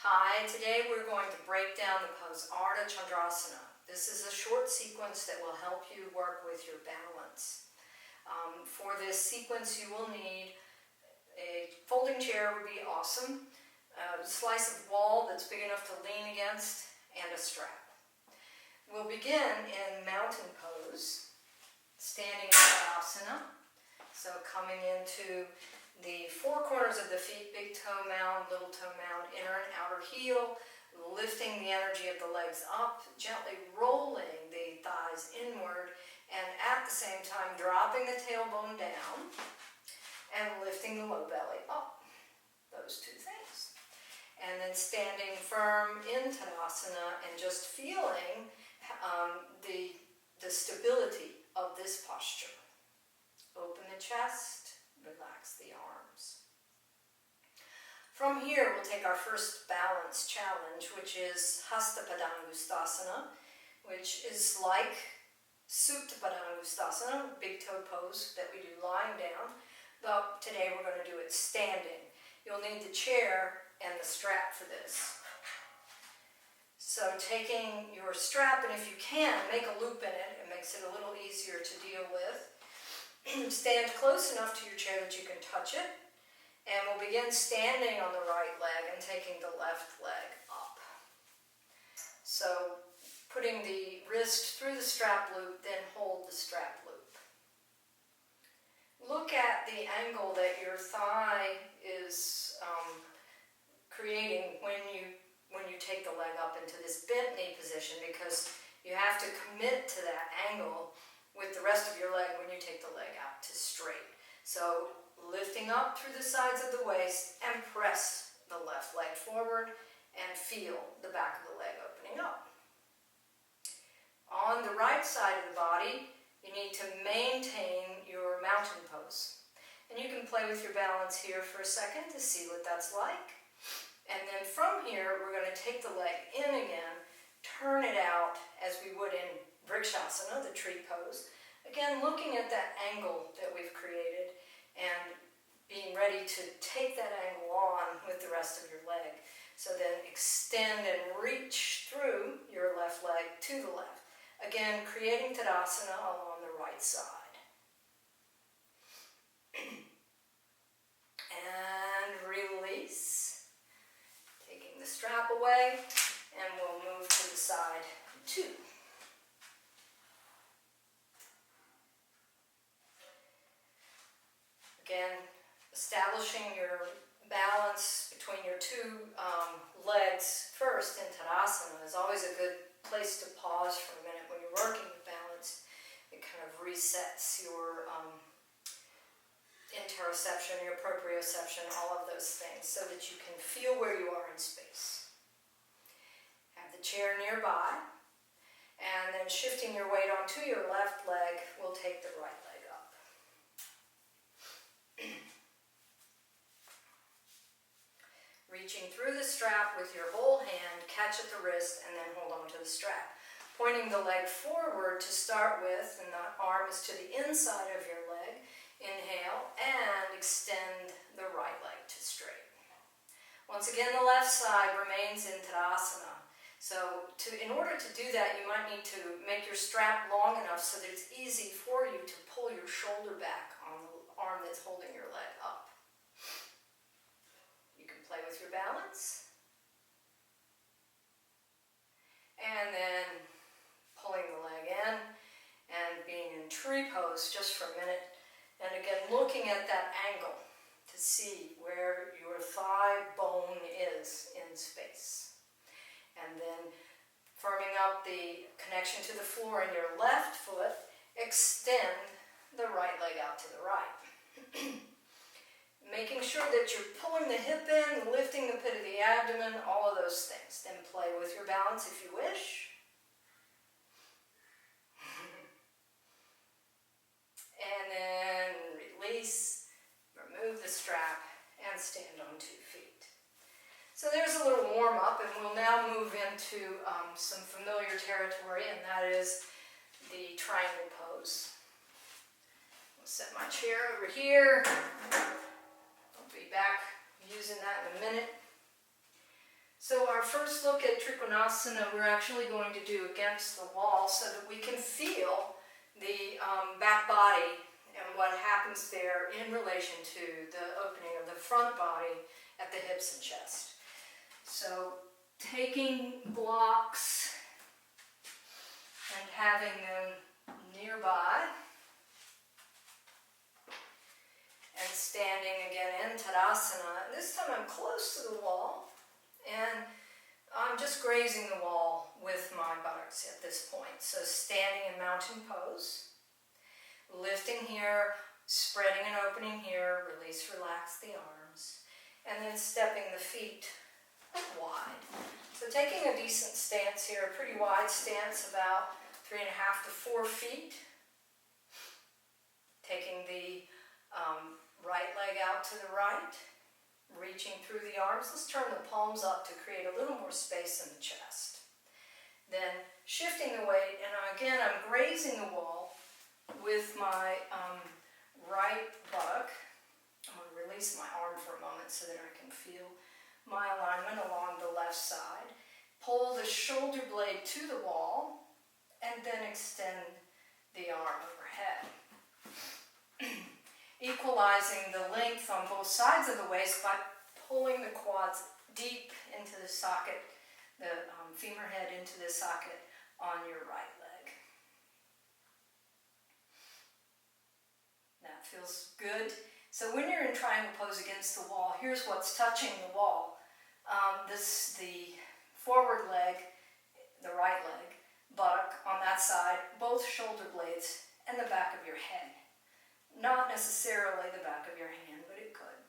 Hi, today we're going to break down the pose Ardha Chandrasana. This is a short sequence that will help you work with your balance. For this sequence you will need a folding chair would be awesome, a slice of wall that's big enough to lean against, and a strap. We'll begin in mountain pose, standing in Tadasana. So coming into the four corners of the feet, big toe mound, little toe mound, inner and outer heel, lifting the energy of the legs up, gently rolling the thighs inward, and at the same time dropping the tailbone down and lifting the low belly up. Those two things. And then standing firm in Tadasana and just feeling the stability of this posture. Open the chest, relax the arms. From here, we'll take our first balance challenge, which is Hasta Padangusthasana, which is like Supta Padangusthasana, big toe pose that we do lying down, but today we're going to do it standing. You'll need the chair and the strap for this. So taking your strap, and if you can, make a loop in it. It makes it a little easier to deal with. Stand close enough to your chair that you can touch it, and we'll begin standing on the right leg and taking the left leg up. So putting the wrist through the strap loop, then hold the strap loop. Look at the angle that your thigh is creating when you take the leg up into this bent knee position, because you have to commit to that angle with the rest of your leg when you take the leg out to straight. So lifting up through the sides of the waist and press the left leg forward and feel the back of the leg opening up. On the right side of the body, you need to maintain your mountain pose. And you can play with your balance here for a second to see what that's like. And then from here, we're going to take the leg in again, turn it out as we would in Vrikshasana, the tree pose. Again, looking at that angle that we've created and being ready to take that angle on with the rest of your leg. So then extend and reach through your left leg to the left. Again, creating Tadasana along the right side. And release. Taking the strap away, and we'll move to the side two. Again, establishing your balance between your two legs first in Tadasana is always a good place to pause for a minute when you're working with balance. It kind of resets your interoception, your proprioception, all of those things, so that you can feel where you are in space. Have the chair nearby, and then shifting your weight onto your left leg, we'll take the right leg up. Reaching through the strap with your whole hand, catch at the wrist, and then hold on to the strap. Pointing the leg forward to start with, and the arm is to the inside of your leg. Inhale, and extend the right leg to straight. Once again, the left side remains in Tadasana. So in order to do that, you might need to make your strap long enough so that it's easy for you to pull your shoulder back on the arm that's holding your leg up. You can play with your balance. And then pulling the leg in and being in tree pose just for a minute. And again, looking at that angle to see where your thigh bone is in space. And then firming up the connection to the floor in your left foot, extend the right leg out to the right. Making sure that you're pulling the hip in, lifting the pit of the abdomen, all of those things. Then play with your balance if you wish. And then release, remove the strap, and stand on 2 feet. So there's a little warm up, and we'll now move into some familiar territory, and that is the triangle pose. I'll set my chair over here. I'll be back using that in a minute. So our first look at Trikonasana we're actually going to do against the wall so that we can feel the back body and what happens there in relation to the opening of the front body at the hips and chest. So taking blocks and having them nearby and standing again in Tadasana. This time I'm close to the wall and I'm just grazing the wall with my buttocks at this point. So standing in mountain pose, lifting here, spreading and opening here, release, relax the arms, and then stepping the feet wide. So taking a decent stance here, a pretty wide stance, about 3.5 to 4 feet. Taking the right leg out to the right, reaching through the arms. Let's turn the palms up to create a little more space in the chest. Then shifting the weight, and again I'm grazing the wall with my right buttock. I'm going to release my arm for a moment so that I can feel my alignment along the left side. Pull the shoulder blade to the wall and then extend the arm overhead. Equalizing the length on both sides of the waist by pulling the quads deep into the socket, the femur head into the socket on your right leg. That feels good. So when you're in triangle pose against the wall, here's what's touching the wall. The forward leg, the right leg, buttock on that side, both shoulder blades, and the back of your head. Not necessarily the back of your hand, but it could.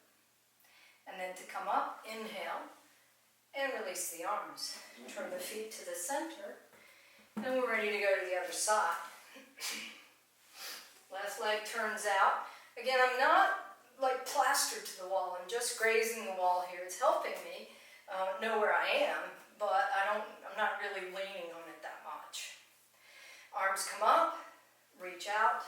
And then to come up, inhale, and release the arms. Turn the feet to the center, and we're ready to go to the other side. Left leg turns out. Again, I'm not like plastered to the wall. I'm just grazing the wall here. It's helping me know where I am, but I'm not really leaning on it that much. Arms come up, reach out.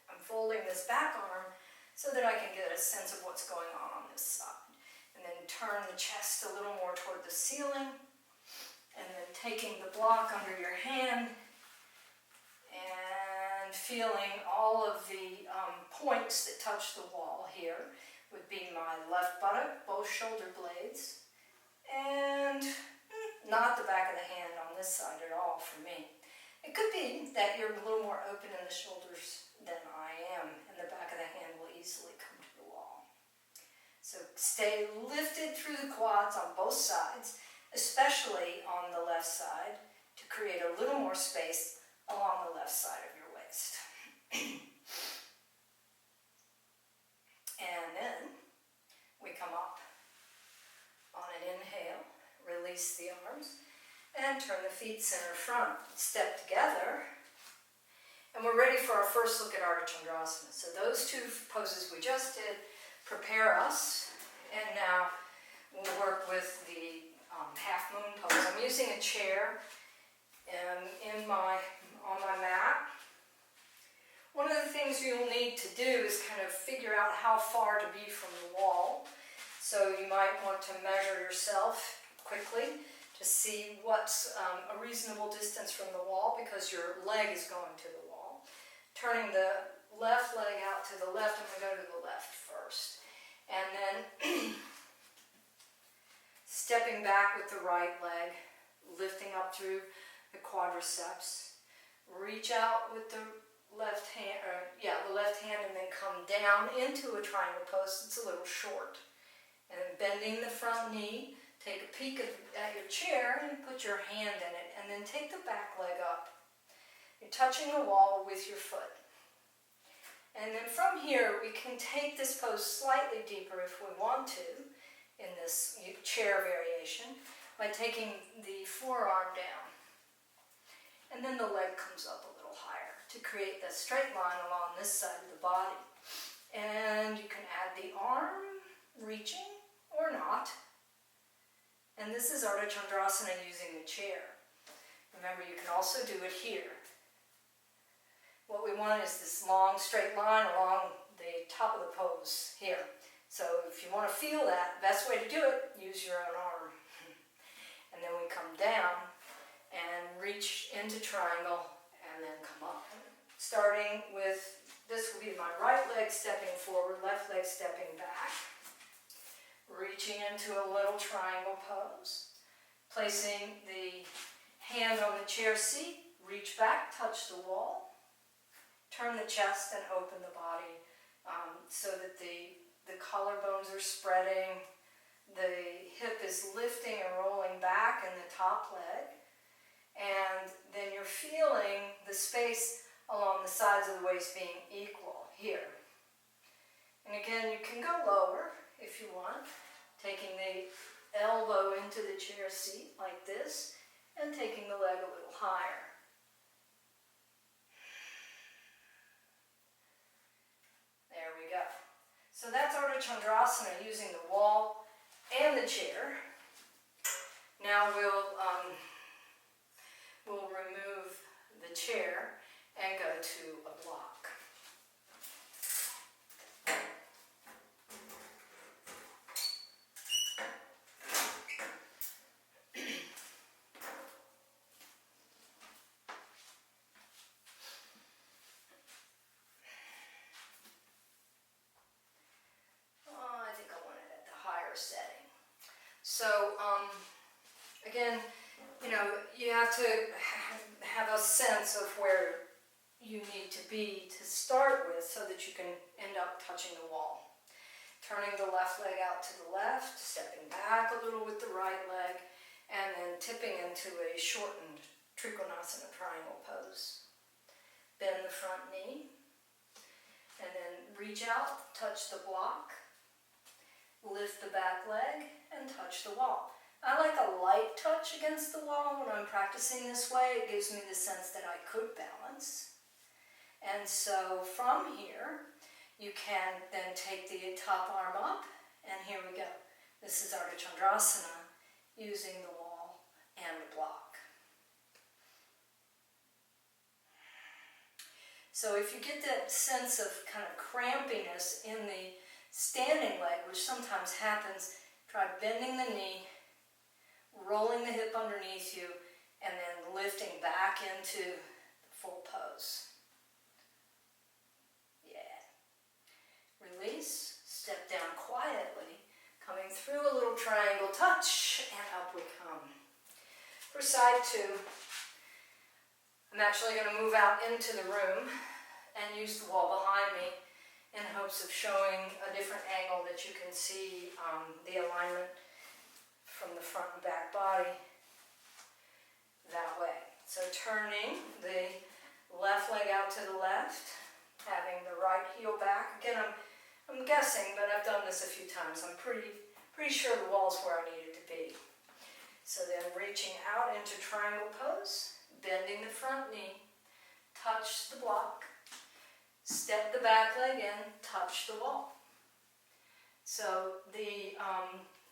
I'm folding this back arm so that I can get a sense of what's going on this side. And then turn the chest a little more toward the ceiling. And then taking the block under your hand and feeling all of the points that touch the wall here would be my left buttock, both shoulder blades, and not the back of the hand on this side at all for me. It could be that you're a little more open in the shoulders than I am, and the back of the hand will easily come to the wall. So stay lifted through the quads on both sides, especially on the left side, to create a little more space along the left side of your waist. And then we come up on an inhale, release the arms, and turn the feet center front. Step together, and we're ready for our first look at Ardha Chandrasana. So those two poses we just did prepare us, and now we'll work with the half moon pose. I'm using a chair on my mat. One of the things you'll need to do is kind of figure out how far to be from the wall. So you might want to measure yourself quickly to see what's a reasonable distance from the wall, because your leg is going to the wall. Turning the left leg out to the left, I'm going to go to the left first. And then stepping back with the right leg, lifting up through the quadriceps. Reach out with the left hand, and then come down into a triangle pose. It's a little short. And then bending the front knee, take a peek at your chair and put your hand in it, and then take the back leg up. You're touching the wall with your foot. And then from here, we can take this pose slightly deeper if we want to, in this chair variation, by taking the forearm down. And then the leg comes up a little higher to create that straight line along this side of the body. And you can add the arm, reaching or not. And this is Ardha Chandrasana using the chair. Remember, you can also do it here. What we want is this long straight line along the top of the pose here. So if you want to feel that, best way to do it, use your own arm. And then we come down and reach into triangle and then come up. Starting with, this will be my right leg stepping forward, left leg stepping back. Reaching into a little triangle pose. Placing the hand on the chair seat, reach back, touch the wall. Turn the chest and open the body so that the collarbones are spreading. The hip is lifting and rolling back in the top leg. And then you're feeling the space along the sides of the waist being equal here. And again, you can go lower if you want, taking the elbow into the chair seat like this and taking the leg a little higher. There we go. So that's Ardha Chandrasana using the wall and the chair. Now we'll remove the chair and go to a block. I think I want it at the higher setting. So, again, you have to have a sense of where you need to be to start with so that you can end up touching the wall. Turning the left leg out to the left, stepping back a little with the right leg, and then tipping into a shortened Trikonasana triangle pose. Bend the front knee, and then reach out, touch the block, lift the back leg, and touch the wall. I like a light touch against the wall when I'm practicing this way. It gives me the sense that I could balance. And so from here, you can then take the top arm up, and here we go. This is Ardha Chandrasana using the wall and the block. So if you get that sense of kind of crampiness in the standing leg, which sometimes happens, try bending the knee, rolling the hip underneath you, and then lifting back into the full pose. Yeah. Release, step down quietly, coming through a little triangle touch, and up we come. For side two, I'm actually going to move out into the room and use the wall behind me in hopes of showing a different angle that you can see the alignment from the front and back body that way. So turning the left leg out to the left, having the right heel back. Again, I'm guessing, but I've done this a few times. I'm pretty sure the wall's where I need it to be. So then reaching out into triangle pose, bending the front knee, touch the block, step the back leg in, touch the wall. So the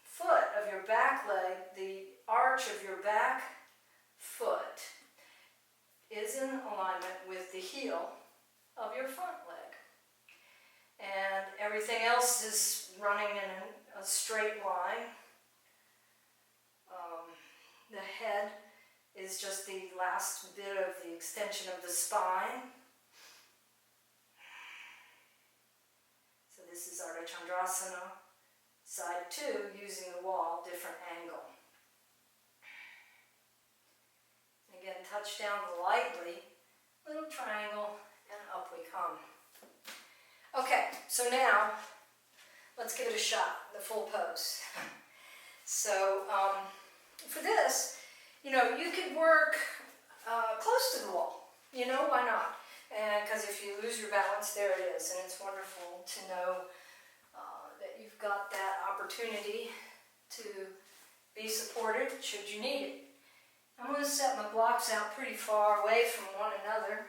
foot of your back leg, the arch of your back foot is in alignment with the heel of your front leg. And everything else is running in a straight line. The head is just the last bit of the extension of the spine. So this is Ardha Chandrasana, side two, using the wall, different angle. Again, touch down lightly, little triangle, and up we come. Okay, so now, let's give it a shot, the full pose. So, for this, you could work close to the wall. Why not? Because if you lose your balance, there it is. And it's wonderful to know that you've got that opportunity to be supported should you need it. I'm going to set my blocks out pretty far away from one another.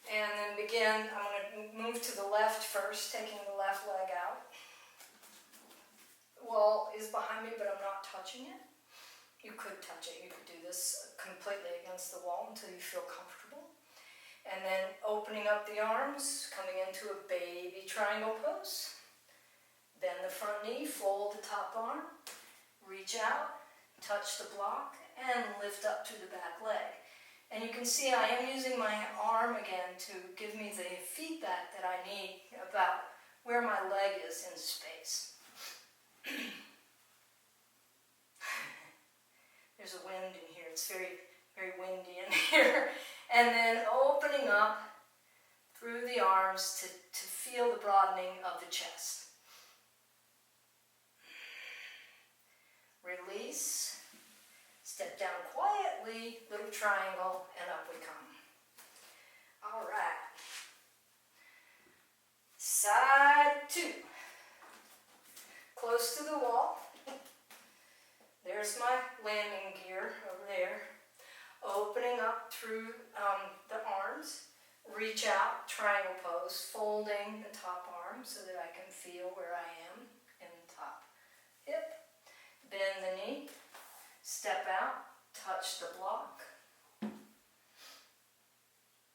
And then begin, I'm going to move to the left first, taking the left leg out. The wall is behind me, but I'm not touching it. You could touch it. You could do this completely against the wall until you feel comfortable. And then opening up the arms, coming into a baby triangle pose. Bend the front knee, fold the top arm, reach out, touch the block and lift up through the back leg. And you can see I am using my arm again to give me the feedback that I need about where my leg is in space. There's a wind in here. It's very, very windy in here. And then opening up through the arms to feel the broadening of the chest. Release. Step down quietly, little triangle, and up we come. All right. Side 2. Close to the wall. There's my landing gear over there. Opening up through the arms. Reach out, triangle pose, folding the top arm so that I can feel where I am in the top hip. Bend the knee. Step out, touch the block.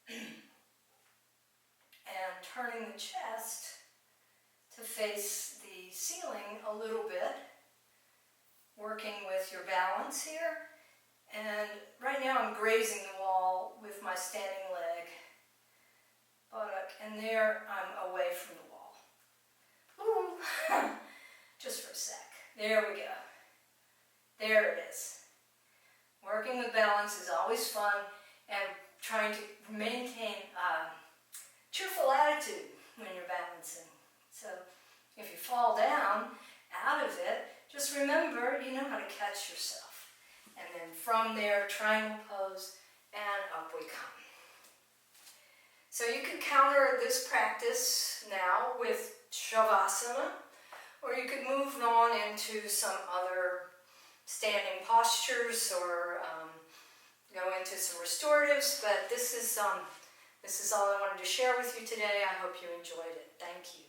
And turning the chest to face the ceiling a little bit. Working with your balance here. And right now I'm grazing the wall with my standing leg, buttock, and there I'm away from the wall. Ooh. Just for a sec. There we go. There it is. Working with balance is always fun, and trying to maintain a cheerful attitude when you're balancing. So if you fall down out of it, just remember you know how to catch yourself. And then from there, triangle pose, and up we come. So you can counter this practice now with Shavasana, or you could move on into some other standing postures, or go into some restoratives. But this is all I wanted to share with you today. I hope you enjoyed it. Thank you.